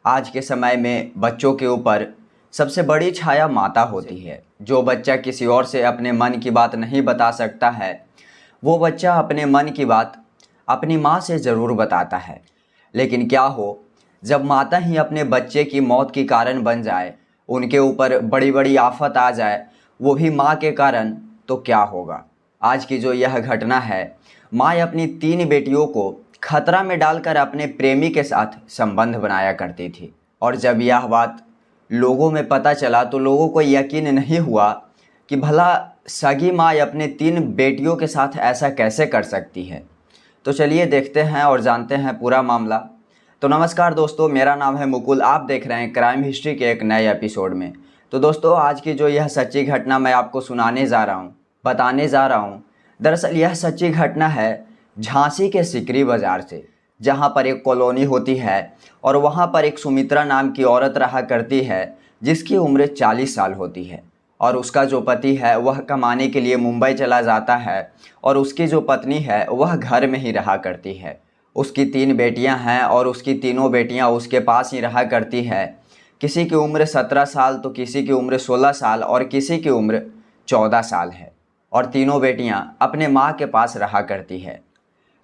आज के समय में बच्चों के ऊपर सबसे बड़ी छाया माता होती है। जो बच्चा किसी और से अपने मन की बात नहीं बता सकता है, वो बच्चा अपने मन की बात अपनी माँ से ज़रूर बताता है। लेकिन क्या हो, जब माता ही अपने बच्चे की मौत की कारण बन जाए, उनके ऊपर बड़ी बड़ी आफत आ जाए, वो भी माँ के कारण, तो क्या होगा। आज की जो यह घटना है, माँ अपनी 3 बेटियों को खतरा में डालकर अपने प्रेमी के साथ संबंध बनाया करती थी। और जब यह बात लोगों में पता चला तो लोगों को यकीन नहीं हुआ कि भला सगी माँ अपने 3 बेटियों के साथ ऐसा कैसे कर सकती है। तो चलिए देखते हैं और जानते हैं पूरा मामला। तो नमस्कार दोस्तों, मेरा नाम है मुकुल। आप देख रहे हैं क्राइम हिस्ट्री के एक नए एपिसोड में। तो दोस्तों, आज की जो यह सच्ची घटना मैं आपको सुनाने जा रहा हूँ, बताने जा रहा हूँ, दरअसल यह सच्ची घटना है झांसी के सिकरी बाज़ार से, जहाँ पर एक कॉलोनी होती है और वहाँ पर एक सुमित्रा नाम की औरत रहा करती है, जिसकी उम्र 40 साल होती है। और उसका जो पति है वह कमाने के लिए मुंबई चला जाता है और उसकी जो पत्नी है वह घर में ही रहा करती है। उसकी 3 बेटियां हैं और उसकी तीनों बेटियां उसके पास ही रहा करती है। किसी की उम्र 17 साल, तो किसी की उम्र 16 साल और किसी की उम्र 14 साल है। और तीनों बेटियां अपने माँ के पास रहा करती है।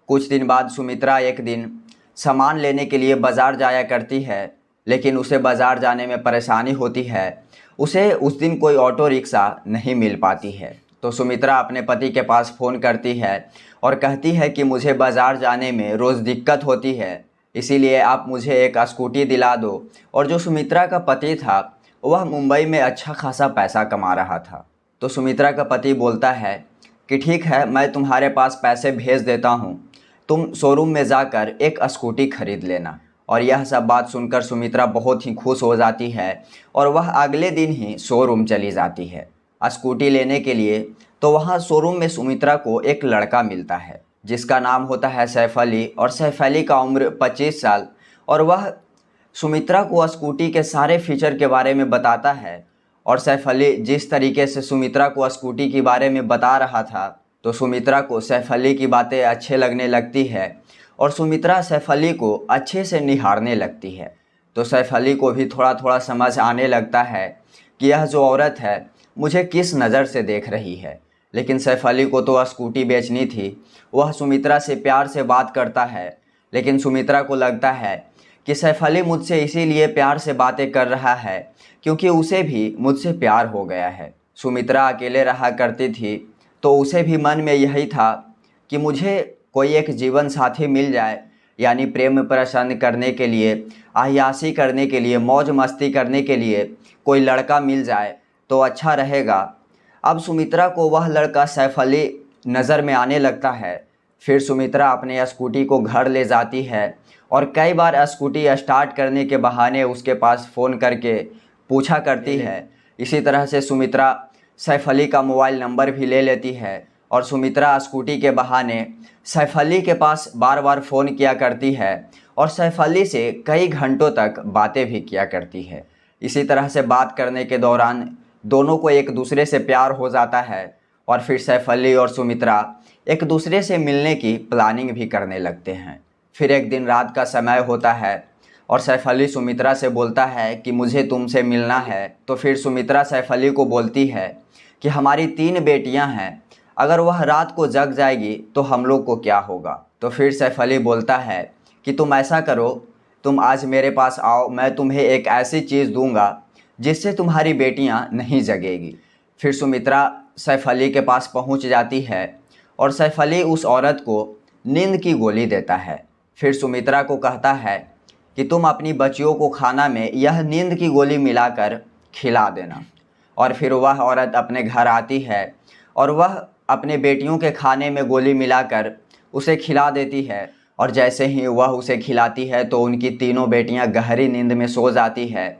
कुछ दिन बाद सुमित्रा एक दिन सामान लेने के लिए बाज़ार जाया करती है, लेकिन उसे बाज़ार जाने में परेशानी होती है। उसे उस दिन कोई ऑटो रिक्शा नहीं मिल पाती है। तो सुमित्रा अपने पति के पास फ़ोन करती है और कहती है कि मुझे बाज़ार जाने में रोज़ दिक्कत होती है, इसीलिए आप मुझे एक स्कूटी दिला दो। और जो सुमित्रा का पति था वह मुंबई में अच्छा खासा पैसा कमा रहा था। तो सुमित्रा का पति बोलता है कि ठीक है, मैं तुम्हारे पास पैसे भेज देता हूँ, तुम शोरूम में जाकर एक स्कूटी खरीद लेना। और यह सब बात सुनकर सुमित्रा बहुत ही खुश हो जाती है और वह अगले दिन ही शोरूम चली जाती है स्कूटी लेने के लिए। तो वहाँ शोरूम में सुमित्रा को एक लड़का मिलता है जिसका नाम होता है सैफ अली, और सैफ अली का उम्र 25 साल। और वह सुमित्रा को स्कूटी के सारे फीचर के बारे में बताता है। और सैफ अली जिस तरीके से सुमित्रा को स्कूटी के बारे में बता रहा था, तो सुमित्रा को सैफ अली की बातें अच्छे लगने लगती है और सुमित्रा सैफ अली को अच्छे से निहारने लगती है। तो सैफ अली को भी थोड़ा थोड़ा समझ आने लगता है कि यह जो औरत है मुझे किस नज़र से देख रही है। लेकिन सैफ अली को तो स्कूटी बेचनी थी। वह सुमित्रा से प्यार से बात करता है, लेकिन सुमित्रा को लगता है कि सैफ अली मुझसे इसीलिए प्यार से बातें कर रहा है क्योंकि उसे भी मुझसे प्यार हो गया है। सुमित्रा अकेले रहा करती थी, तो उसे भी मन में यही था कि मुझे कोई एक जीवन साथी मिल जाए, यानी प्रेम प्रसन्न करने के लिए, अय्याशी करने के लिए, मौज मस्ती करने के लिए कोई लड़का मिल जाए तो अच्छा रहेगा। अब सुमित्रा को वह लड़का सैफ अली नज़र में आने लगता है। फिर सुमित्रा अपने स्कूटी को घर ले जाती है और कई बार स्कूटी स्टार्ट करने के बहाने उसके पास फ़ोन करके पूछा करती है। इसी तरह से सुमित्रा सैफ अली का मोबाइल नंबर भी ले लेती है और सुमित्रा स्कूटी के बहाने सैफ अली के पास बार बार फ़ोन किया करती है और सैफ अली से कई घंटों तक बातें भी किया करती है। इसी तरह से बात करने के दौरान दोनों को एक दूसरे से प्यार हो जाता है और फिर सैफ अली और सुमित्रा एक दूसरे से मिलने की प्लानिंग भी करने लगते हैं। फिर एक दिन रात का समय होता है और सैफ अली सुमित्रा से बोलता है कि मुझे तुमसे मिलना है। तो फिर सुमित्रा सैफ अली को बोलती है कि हमारी 3 बेटियां हैं, अगर वह रात को जग जाएगी तो हम लोग को क्या होगा। तो फिर सैफ अली बोलता है कि तुम ऐसा करो, तुम आज मेरे पास आओ, मैं तुम्हें एक ऐसी चीज़ दूंगा जिससे तुम्हारी बेटियां नहीं जगेगी। फिर सुमित्रा सैफ अली के पास पहुंच जाती है और सैफ अली उस औरत को नींद की गोली देता है। फिर सुमित्रा को कहता है कि तुम अपनी बच्चियों को खाना में यह नींद की गोली मिलाकर खिला देना। और फिर वह औरत अपने घर आती है और वह अपने बेटियों के खाने में गोली मिलाकर उसे खिला देती है। और जैसे ही वह उसे खिलाती है तो उनकी तीनों बेटियां गहरी नींद में सो जाती है।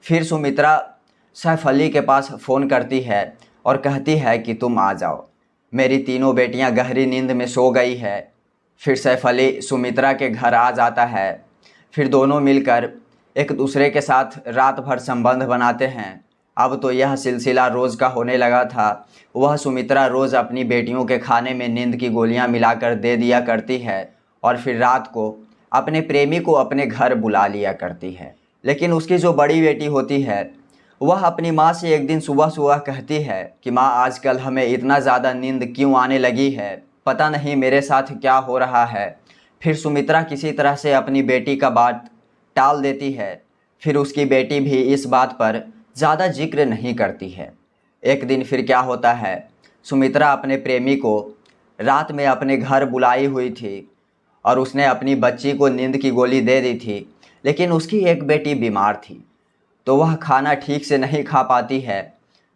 फिर सुमित्रा सैफ अली के पास फ़ोन करती है और कहती है कि तुम आ जाओ, मेरी तीनों बेटियां गहरी नींद में सो गई है। फिर सैफ अली सुमित्रा के घर आ जाता है। फिर दोनों मिलकर एक दूसरे के साथ रात भर संबंध बनाते हैं। अब तो यह सिलसिला रोज़ का होने लगा था। वह सुमित्रा रोज़ अपनी बेटियों के खाने में नींद की गोलियां मिलाकर दे दिया करती है और फिर रात को अपने प्रेमी को अपने घर बुला लिया करती है। लेकिन उसकी जो बड़ी बेटी होती है वह अपनी माँ से एक दिन सुबह सुबह कहती है कि माँ, आजकल हमें इतना ज़्यादा नींद क्यों आने लगी है, पता नहीं मेरे साथ क्या हो रहा है। फिर सुमित्रा किसी तरह से अपनी बेटी का बात टाल देती है। फिर उसकी बेटी भी इस बात पर ज़्यादा जिक्र नहीं करती है। एक दिन फिर क्या होता है, सुमित्रा अपने प्रेमी को रात में अपने घर बुलाई हुई थी और उसने अपनी बच्ची को नींद की गोली दे दी थी, लेकिन उसकी एक बेटी बीमार थी तो वह खाना ठीक से नहीं खा पाती है,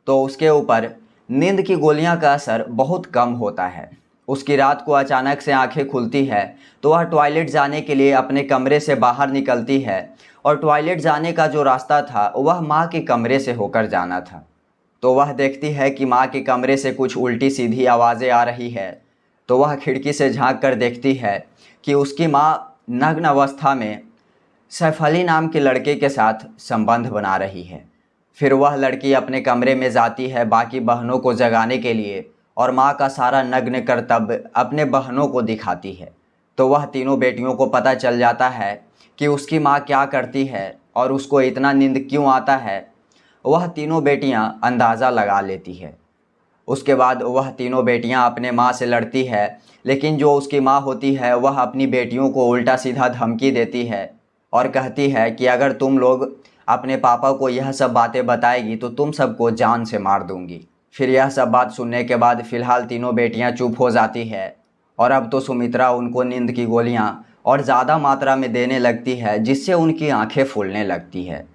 तो उसके ऊपर नींद की गोलियां का असर बहुत कम होता है। उसकी रात को अचानक से आंखें खुलती है तो वह टॉयलेट जाने के लिए अपने कमरे से बाहर निकलती है और टॉयलेट जाने का जो रास्ता था वह माँ के कमरे से होकर जाना था। तो वह देखती है कि माँ के कमरे से कुछ उल्टी सीधी आवाज़ें आ रही है। तो वह खिड़की से झांक कर देखती है कि उसकी माँ नग्न अवस्था में सैफ अली नाम के लड़के के साथ संबंध बना रही है। फिर वह लड़की अपने कमरे में जाती है बाकी बहनों को जगाने के लिए और माँ का सारा नग्न कर्तव्य अपने बहनों को दिखाती है। तो वह तीनों बेटियों को पता चल जाता है कि उसकी माँ क्या करती है और उसको इतना नींद क्यों आता है। वह तीनों बेटियाँ अंदाज़ा लगा लेती है। उसके बाद वह तीनों बेटियां अपने माँ से लड़ती है, लेकिन जो उसकी माँ होती है वह अपनी बेटियों को उल्टा सीधा धमकी देती है और कहती है कि अगर तुम लोग अपने पापा को यह सब बातें बताएगी तो तुम सबको जान से मार दूंगी। फिर यह सब बात सुनने के बाद फ़िलहाल तीनों बेटियां चुप हो जाती है और अब तो सुमित्रा उनको नींद की गोलियां और ज़्यादा मात्रा में देने लगती है, जिससे उनकी आंखें फूलने लगती है,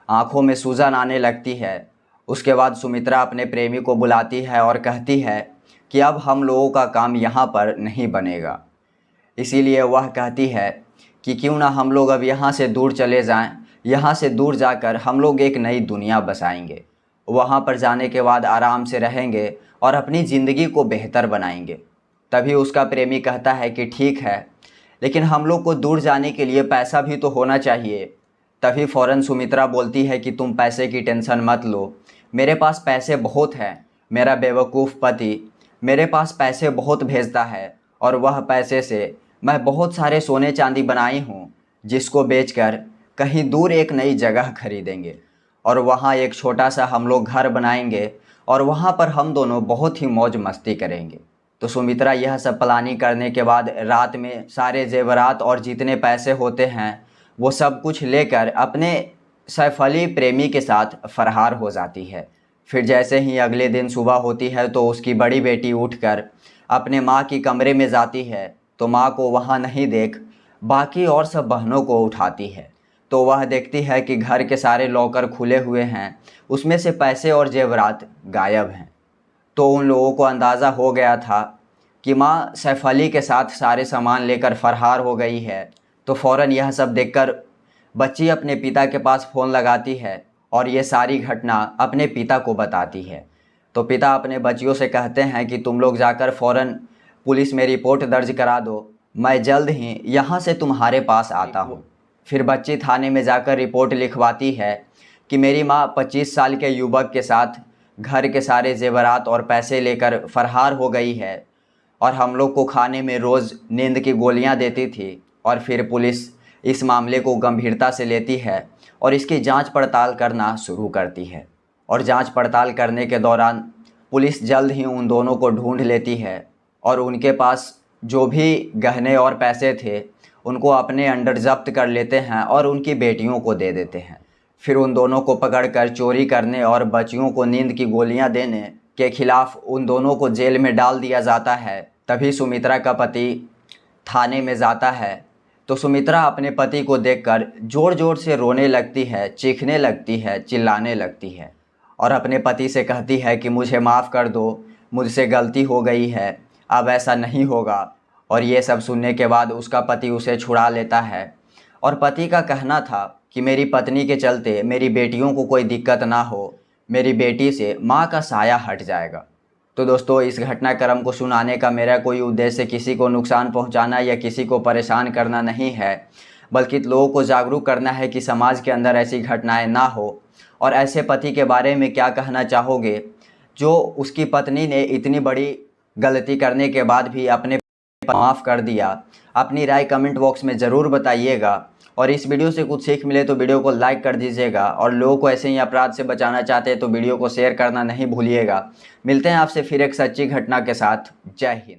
आंखों में सूजन आने लगती है। उसके बाद सुमित्रा अपने प्रेमी को बुलाती है और कहती है कि अब हम लोगों का काम यहाँ पर नहीं बनेगा। इसीलिए वह कहती है कि क्यों ना हम लोग अब यहाँ से दूर चले जाएं, यहाँ से दूर जाकर हम लोग एक नई दुनिया बसाएंगे। वहाँ पर जाने के बाद आराम से रहेंगे और अपनी ज़िंदगी को बेहतर बनाएंगे। तभी उसका प्रेमी कहता है कि ठीक है, लेकिन हम लोग को दूर जाने के लिए पैसा भी तो होना चाहिए। तभी फ़ौरन सुमित्रा बोलती है कि तुम पैसे की टेंशन मत लो, मेरे पास पैसे बहुत हैं। मेरा बेवकूफ़ पति मेरे पास पैसे बहुत भेजता है और वह पैसे से मैं बहुत सारे सोने चांदी बनाई हूँ, जिसको बेचकर कहीं दूर एक नई जगह खरीदेंगे और वहाँ एक छोटा सा हम लोग घर बनाएंगे और वहाँ पर हम दोनों बहुत ही मौज मस्ती करेंगे। तो सुमित्रा यह सब प्लानिंग करने के बाद रात में सारे जेवरात और जितने पैसे होते हैं वो सब कुछ लेकर अपने सैफ अली प्रेमी के साथ फरार हो जाती है। फिर जैसे ही अगले दिन सुबह होती है तो उसकी बड़ी बेटी उठकर अपने माँ की कमरे में जाती है, तो माँ को वहाँ नहीं देख बाकी और सब बहनों को उठाती है। तो वह देखती है कि घर के सारे लॉकर खुले हुए हैं, उसमें से पैसे और जेवरात गायब हैं। तो उन लोगों को अंदाज़ा हो गया था कि माँ सैफ अली के साथ सारे सामान लेकर फरार हो गई है। तो फ़ौरन यह सब देखकर बच्ची अपने पिता के पास फ़ोन लगाती है और ये सारी घटना अपने पिता को बताती है। तो पिता अपने बच्चियों से कहते हैं कि तुम लोग जाकर फ़ौरन पुलिस में रिपोर्ट दर्ज करा दो, मैं जल्द ही यहाँ से तुम्हारे पास आता हूँ। फिर बच्ची थाने में जाकर रिपोर्ट लिखवाती है कि मेरी माँ 25 साल के युवक के साथ घर के सारे जेवरात और पैसे लेकर फरार हो गई है और हम लोग को खाने में रोज़ नींद की गोलियां देती थी। और फिर पुलिस इस मामले को गंभीरता से लेती है और इसकी जांच पड़ताल करना शुरू करती है। और जांच पड़ताल करने के दौरान पुलिस जल्द ही उन दोनों को ढूंढ लेती है और उनके पास जो भी गहने और पैसे थे उनको अपने अंडर जब्त कर लेते हैं और उनकी बेटियों को दे देते हैं। फिर उन दोनों को पकड़कर चोरी करने और बच्चियों को नींद की गोलियां देने के खिलाफ उन दोनों को जेल में डाल दिया जाता है। तभी सुमित्रा का पति थाने में जाता है। तो सुमित्रा अपने पति को देखकर ज़ोर ज़ोर से रोने लगती है, चीखने लगती है, चिल्लाने लगती है और अपने पति से कहती है कि मुझे माफ़ कर दो, मुझसे गलती हो गई है, अब ऐसा नहीं होगा। और ये सब सुनने के बाद उसका पति उसे छुड़ा लेता है और पति का कहना था कि मेरी पत्नी के चलते मेरी बेटियों को कोई दिक्कत ना हो, मेरी बेटी से माँ का साया हट जाएगा। तो दोस्तों, इस घटनाक्रम को सुनाने का मेरा कोई उद्देश्य किसी को नुकसान पहुंचाना या किसी को परेशान करना नहीं है, बल्कि लोगों को जागरूक करना है कि समाज के अंदर ऐसी घटनाएं ना हो। और ऐसे पति के बारे में क्या कहना चाहोगे जो उसकी पत्नी ने इतनी बड़ी गलती करने के बाद भी अपने पर माफ़ कर दिया। अपनी राय कमेंट बॉक्स में ज़रूर बताइएगा और इस वीडियो से कुछ सीख मिले तो वीडियो को लाइक कर दीजिएगा और लोगों को ऐसे ही अपराध से बचाना चाहते हैं तो वीडियो को शेयर करना नहीं भूलिएगा। मिलते हैं आपसे फिर एक सच्ची घटना के साथ। जय हिंद।